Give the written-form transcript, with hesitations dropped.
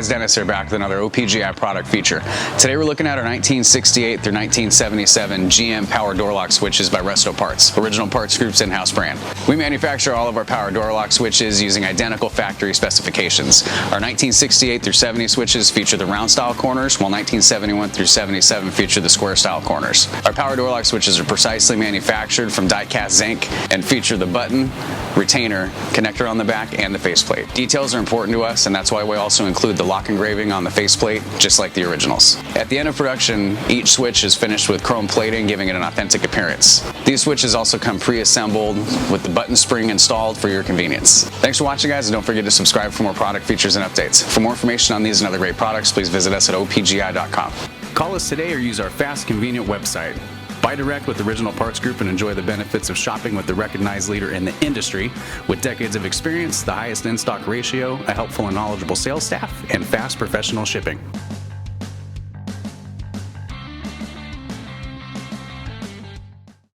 guys, Dennis here, back with another OPGI product feature. Today we're looking at our 1968 through 1977 GM power door lock switches by Resto Parts, Original Parts Group's in-house brand. We manufacture all of our power door lock switches using identical factory specifications. Our 1968 through 70 switches feature the round style corners, while 1971 through 77 feature the square style corners. Our power door lock switches are precisely manufactured from die-cast zinc and feature the button, retainer, connector on the back, and the faceplate. Details are important to us, and that's why we also include the lock engraving on the faceplate, just like the originals. At the end of production, each switch is finished with chrome plating, giving it an authentic appearance. These switches also come pre-assembled with the button spring installed for your convenience. Thanks for watching, guys, and don't forget to subscribe for more product features and updates. For more information on these and other great products, please visit us at opgi.com. Call us today or use our fast, convenient website. Buy direct with Original Parts Group and enjoy the benefits of shopping with the recognized leader in the industry with decades of experience, the highest in-stock ratio, a helpful and knowledgeable sales staff, and fast professional shipping.